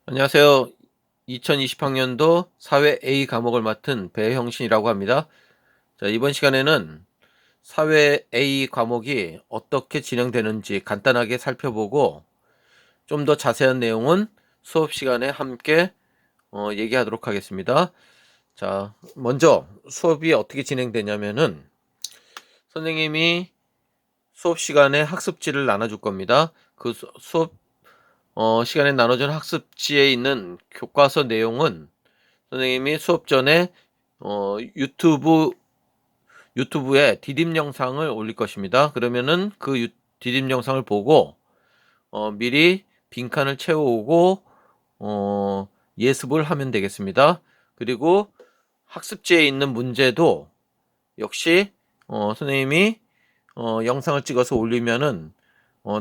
안녕하세요. 2020학년도 사회 A 과목을 맡은 배형신이라고 합니다. 자, 이번 시간에는 사회 A 과목이 어떻게 진행되는지 간단하게 살펴보고 좀 더 자세한 내용은 수업 시간에 함께 얘기하도록 하겠습니다. 자, 먼저 수업이 어떻게 진행되냐면은 선생님이 수업 시간에 학습지를 나눠줄 겁니다. 그 수업 시간에 나눠준 학습지에 있는 교과서 내용은 선생님이 수업 전에 유튜브에 디딤 영상을 올릴 것입니다. 그러면은 그 디딤 영상을 보고 미리 빈칸을 채워오고 예습을 하면 되겠습니다. 그리고 학습지에 있는 문제도 역시 선생님이 영상을 찍어서 올리면은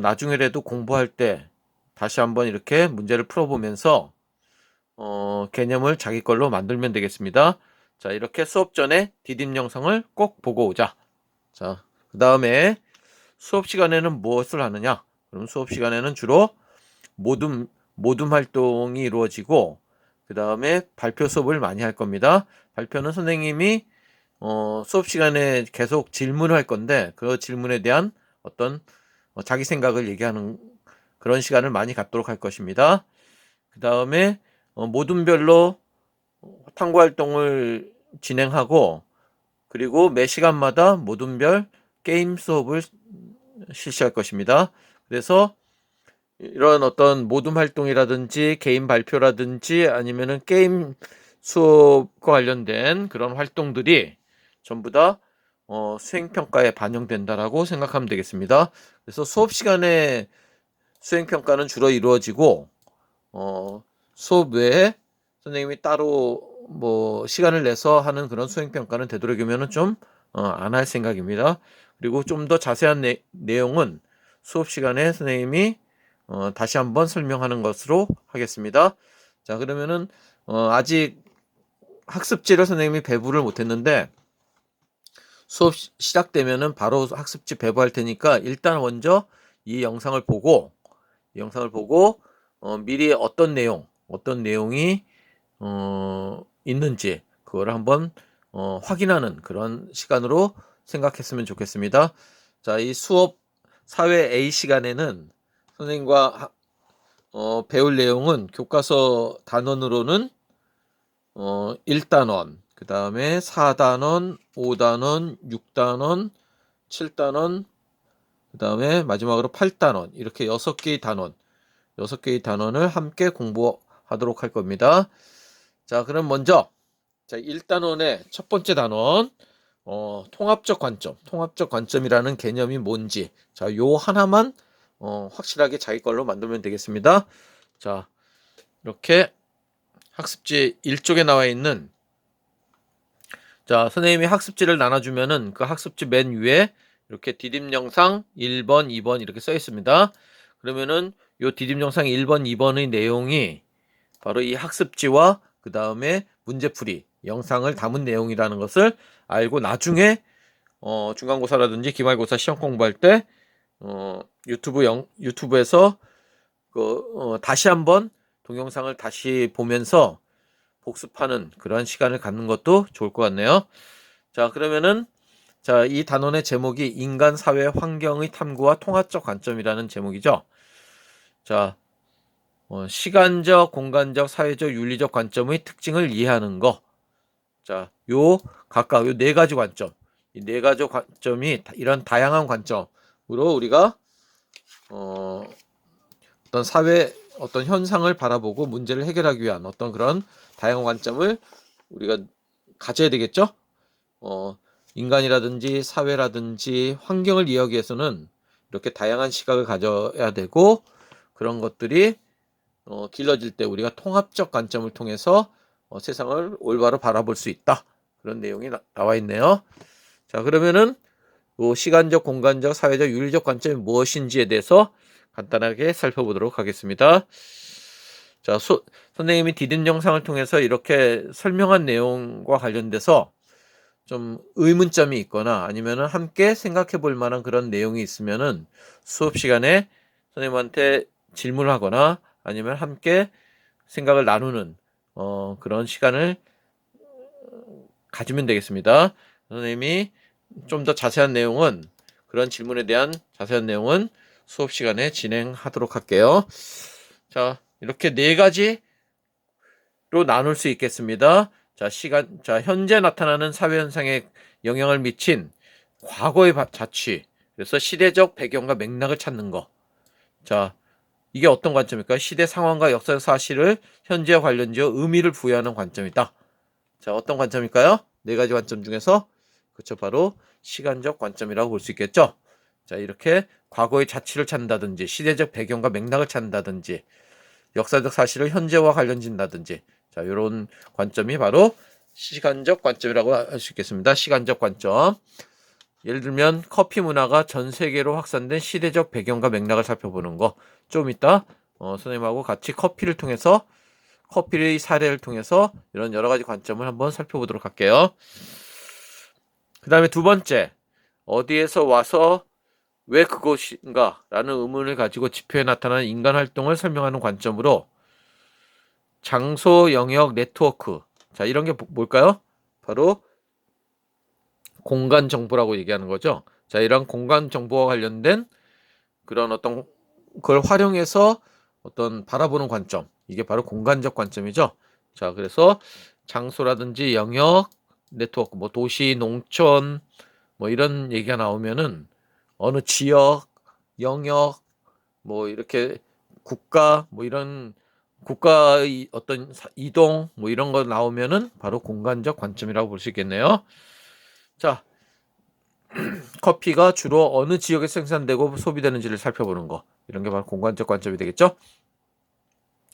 나중에라도 공부할 때 다시 한번 이렇게 문제를 풀어보면서 개념을 자기 걸로 만들면 되겠습니다. 자, 이렇게 수업 전에 디딤 영상을 꼭 보고 오자. 자, 그 다음에 수업 시간에는 무엇을 하느냐? 그럼 수업 시간에는 주로 모둠 활동이 이루어지고, 그 다음에 발표 수업을 많이 할 겁니다. 발표는 선생님이 수업 시간에 계속 질문을 할 건데, 그 질문에 대한 어떤 자기 생각을 얘기하는 그런 시간을 많이 갖도록 할 것입니다. 그 다음에 모둠별로 탐구 활동을 진행하고, 그리고 매 시간마다 모둠별 게임 수업을 실시할 것입니다. 그래서 이런 어떤 모둠 활동이라든지 개인 발표라든지 아니면은 게임 수업과 관련된 그런 활동들이 전부 다 수행평가에 반영된다라고 생각하면 되겠습니다. 그래서 수업 시간에 수행평가는 주로 이루어지고 수업 외에 선생님이 따로 뭐 시간을 내서 하는 그런 수행평가는 되도록이면은 좀 안 할 생각입니다. 그리고 좀 더 자세한 내용은 수업 시간에 선생님이 다시 한번 설명하는 것으로 하겠습니다. 자, 그러면은 아직 학습지를 선생님이 배부를 못했는데 수업 시작되면은 바로 학습지 배부할 테니까 일단 먼저 이 영상을 보고 미리 어떤 내용이 있는지 그걸 한번 확인하는 그런 시간으로 생각했으면 좋겠습니다. 자, 이 수업 사회 A 시간에는 선생님과 배울 내용은 교과서 단원으로는 1단원, 그 다음에 4단원, 5단원, 6단원, 7단원, 그 다음에 마지막으로 8단원 이렇게 6개의 단원을 함께 공부하도록 할 겁니다. 자, 그럼 먼저 1단원의 첫 번째 단원 통합적 관점이라는 개념이 뭔지 요 하나만 확실하게 자기 걸로 만들면 되겠습니다. 자, 이렇게 학습지 1쪽에 나와 있는 선생님이 학습지를 나눠주면은 그 학습지 맨 위에 이렇게 디딤 영상 1번, 2번 이렇게 써 있습니다. 그러면은 요 디딤 영상 1번, 2번의 내용이 바로 이 학습지와 그 다음에 문제풀이 영상을 담은 내용이라는 것을 알고 나중에 중간고사라든지 기말고사 시험 공부할 때 유튜브에서 다시 한번 동영상을 다시 보면서 복습하는 그런 시간을 갖는 것도 좋을 것 같네요. 자, 그러면은 이 단원의 제목이 인간 사회 환경의 탐구와 통합적 관점이라는 제목이죠. 자, 시간적, 공간적, 사회적, 윤리적 관점의 특징을 이해하는 거. 자, 각각 요 네 가지 관점. 이 네 가지 관점이 이런 다양한 관점으로 우리가 어떤 사회 어떤 현상을 바라보고 문제를 해결하기 위한 어떤 그런 다양한 관점을 우리가 가져야 되겠죠? 인간이라든지 사회라든지 환경을 이해하기 위해서는 이렇게 다양한 시각을 가져야 되고 그런 것들이 길러질 때 우리가 통합적 관점을 통해서 세상을 올바로 바라볼 수 있다. 그런 내용이 나와 있네요. 자, 그러면은 시간적, 공간적, 사회적, 윤리적 관점이 무엇인지에 대해서 간단하게 살펴보도록 하겠습니다. 자, 선생님이 디딤 영상을 통해서 이렇게 설명한 내용과 관련돼서 좀 의문점이 있거나 아니면은 함께 생각해 볼 만한 그런 내용이 있으면은 수업 시간에 선생님한테 질문을 하거나 아니면 함께 생각을 나누는 그런 시간을 가지면 되겠습니다. 선생님이 좀 더 자세한 내용은 그런 질문에 대한 자세한 내용은 수업 시간에 진행하도록 할게요. 자, 이렇게 네 가지로 나눌 수 있겠습니다. 자, 현재 나타나는 사회 현상에 영향을 미친 과거의 자취. 그래서 시대적 배경과 맥락을 찾는 거. 자, 이게 어떤 관점일까요? 시대 상황과 역사적 사실을 현재와 관련지어 의미를 부여하는 관점이다. 자, 어떤 관점일까요? 네 가지 관점 중에서 그쵸, 바로 시간적 관점이라고 볼 수 있겠죠. 자, 이렇게 과거의 자취를 찾는다든지 시대적 배경과 맥락을 찾는다든지 역사적 사실을 현재와 관련짓는다든지 자, 이런 관점이 바로 시간적 관점이라고 할 수 있겠습니다. 시간적 관점. 예를 들면 커피 문화가 전 세계로 확산된 시대적 배경과 맥락을 살펴보는 거. 좀 이따 선생님하고 같이 커피의 사례를 통해서 이런 여러 가지 관점을 한번 살펴보도록 할게요. 그 다음에 두 번째, 어디에서 와서 왜 그것인가 라는 의문을 가지고 지표에 나타나는 인간 활동을 설명하는 관점으로 장소, 영역, 네트워크. 자, 이런 게 뭘까요? 바로 공간 정보라고 얘기하는 거죠. 자, 이런 공간 정보와 관련된 그런 어떤 걸 활용해서 어떤 바라보는 관점. 이게 바로 공간적 관점이죠. 자, 그래서 장소라든지 영역, 네트워크, 뭐 도시, 농촌, 뭐 이런 얘기가 나오면은 어느 지역, 영역, 뭐 이렇게 국가, 뭐 이런 국가의 어떤 이동, 뭐 이런 거 나오면은 바로 공간적 관점이라고 볼 수 있겠네요. 자, 커피가 주로 어느 지역에 생산되고 소비되는지를 살펴보는 거. 이런 게 바로 공간적 관점이 되겠죠.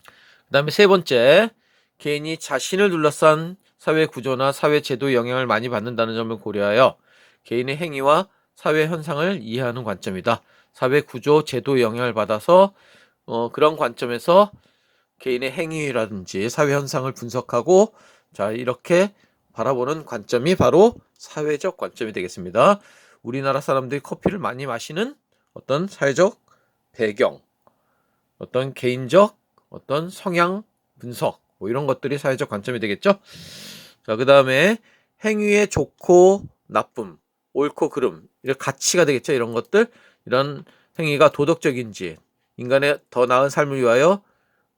그 다음에 세 번째, 개인이 자신을 둘러싼 사회 구조나 사회 제도의 영향을 많이 받는다는 점을 고려하여 개인의 행위와 사회 현상을 이해하는 관점이다. 사회 구조, 제도의 영향을 받아서 그런 관점에서 개인의 행위라든지 사회 현상을 분석하고 자, 이렇게 바라보는 관점이 바로 사회적 관점이 되겠습니다. 우리나라 사람들이 커피를 많이 마시는 어떤 사회적 배경, 어떤 개인적 어떤 성향 분석 뭐 이런 것들이 사회적 관점이 되겠죠. 자, 그 다음에 행위의 좋고 나쁨, 옳고 그름, 이런 가치가 되겠죠. 이런 것들, 이런 행위가 도덕적인지 인간의 더 나은 삶을 위하여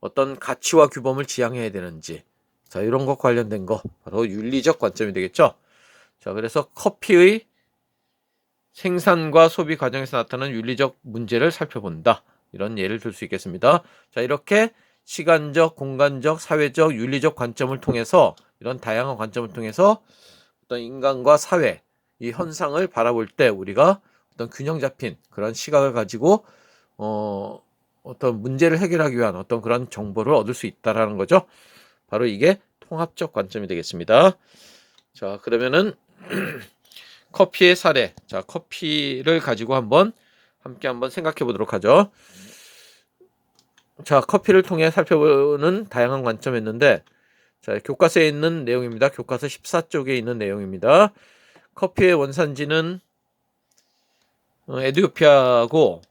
어떤 가치와 규범을 지향해야 되는지 자, 이런 것 관련된 거 바로 윤리적 관점이 되겠죠. 자, 그래서 커피의 생산과 소비 과정에서 나타나는 윤리적 문제를 살펴본다. 이런 예를 들 수 있겠습니다. 자, 이렇게 시간적, 공간적, 사회적, 윤리적 관점을 통해서 이런 다양한 관점을 통해서 어떤 인간과 사회 이 현상을 바라볼 때 우리가 어떤 균형 잡힌 그런 시각을 가지고 어떤 문제를 해결하기 위한 어떤 그런 정보를 얻을 수 있다라는 거죠. 바로 이게 통합적 관점이 되겠습니다. 자, 그러면은 커피의 사례. 자, 커피를 가지고 함께 한번 생각해 보도록 하죠. 자, 커피를 통해 살펴보는 다양한 관점이었는데, 자, 교과서에 있는 내용입니다. 교과서 14쪽에 있는 내용입니다. 커피의 원산지는 에티오피아고,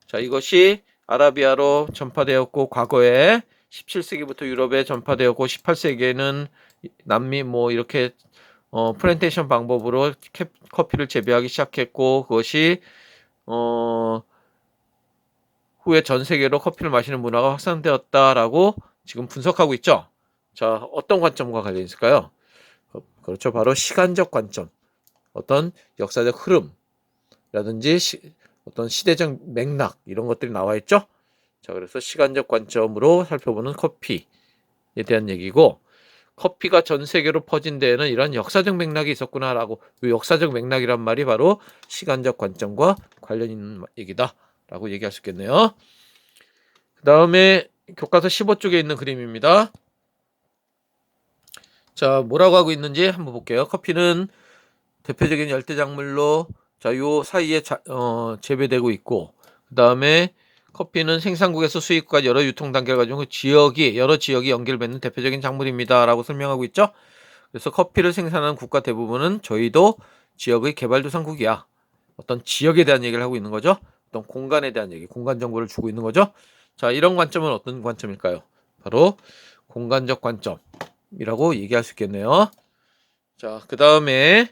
자, 이것이 아라비아로 전파되었고, 과거에 17세기부터 유럽에 전파되었고, 18세기에는 남미 뭐 이렇게 플랜테이션 방법으로 커피를 재배하기 시작했고 그것이 후에 전 세계로 커피를 마시는 문화가 확산되었다라고 지금 분석하고 있죠. 자, 어떤 관점과 관련이 있을까요? 그렇죠. 바로 시간적 관점. 어떤 역사적 흐름이라든지 어떤 시대적 맥락 이런 것들이 나와 있죠. 자, 그래서 시간적 관점으로 살펴보는 커피에 대한 얘기고 커피가 전 세계로 퍼진 데에는 이런 역사적 맥락이 있었구나라고 이 역사적 맥락이란 말이 바로 시간적 관점과 관련 있는 얘기다라고 얘기할 수 있겠네요. 그 다음에 교과서 15쪽에 있는 그림입니다. 자, 뭐라고 하고 있는지 한번 볼게요. 커피는 대표적인 열대작물로 자, 요 사이에 재배되고 있고 그 다음에 커피는 생산국에서 수입까지 여러 유통 단계를 가지고 여러 지역이 연결되는 대표적인 작물입니다. 라고 설명하고 있죠. 그래서 커피를 생산하는 국가 대부분은 저희도 지역의 개발도상국이야. 어떤 지역에 대한 얘기를 하고 있는 거죠. 어떤 공간에 대한 얘기, 공간 정보를 주고 있는 거죠. 자, 이런 관점은 어떤 관점일까요? 바로 공간적 관점이라고 얘기할 수 있겠네요. 자, 그 다음에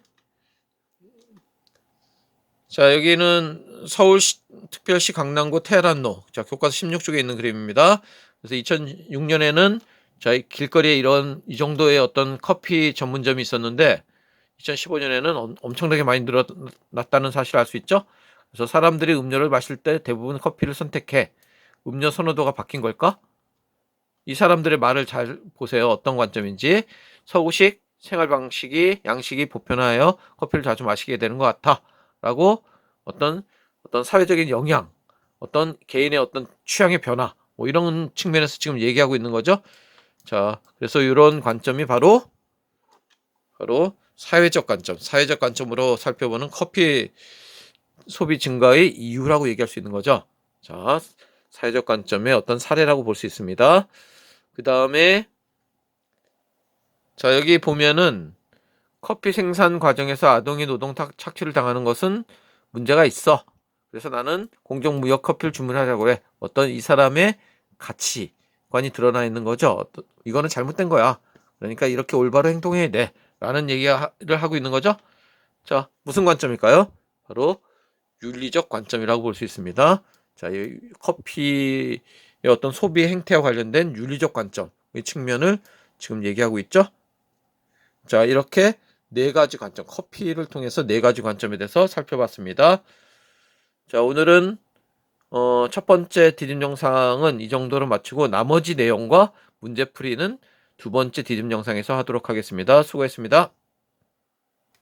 자, 여기는 서울특별시 강남구 테헤란로, 자, 교과서 16쪽에 있는 그림입니다. 그래서 2006년에는 자, 길거리에 이 정도의 어떤 커피 전문점이 있었는데 2015년에는 엄청나게 많이 늘어났다는 사실을 알 수 있죠. 그래서 사람들이 음료를 마실 때 대부분 커피를 선택해. 음료 선호도가 바뀐 걸까? 이 사람들의 말을 잘 보세요. 어떤 관점인지. 서구식 생활 방식이 양식이 보편화하여 커피를 자주 마시게 되는 것 같아. 라고 어떤 사회적인 영향, 어떤 개인의 어떤 취향의 변화, 뭐 이런 측면에서 지금 얘기하고 있는 거죠. 자, 그래서 이런 관점이 바로 사회적 관점으로 살펴보는 커피 소비 증가의 이유라고 얘기할 수 있는 거죠. 자, 사회적 관점의 어떤 사례라고 볼 수 있습니다. 그 다음에 자, 여기 보면은 커피 생산 과정에서 아동이 노동 착취를 당하는 것은 문제가 있어. 그래서 나는 공정무역 커피를 주문하려고 해. 어떤 이 사람의 가치관이 드러나 있는 거죠. 이거는 잘못된 거야. 그러니까 이렇게 올바로 행동해야 돼. 라는 얘기를 하고 있는 거죠. 자, 무슨 관점일까요? 바로 윤리적 관점이라고 볼 수 있습니다. 자, 이 커피의 어떤 소비 행태와 관련된 윤리적 관점의 측면을 지금 얘기하고 있죠. 자, 이렇게 네 가지 관점, 커피를 통해서 네 가지 관점에 대해서 살펴봤습니다. 자, 오늘은 첫 번째 디딤 영상은 이 정도로 마치고 나머지 내용과 문제 풀이는 두 번째 디딤 영상에서 하도록 하겠습니다. 수고했습니다.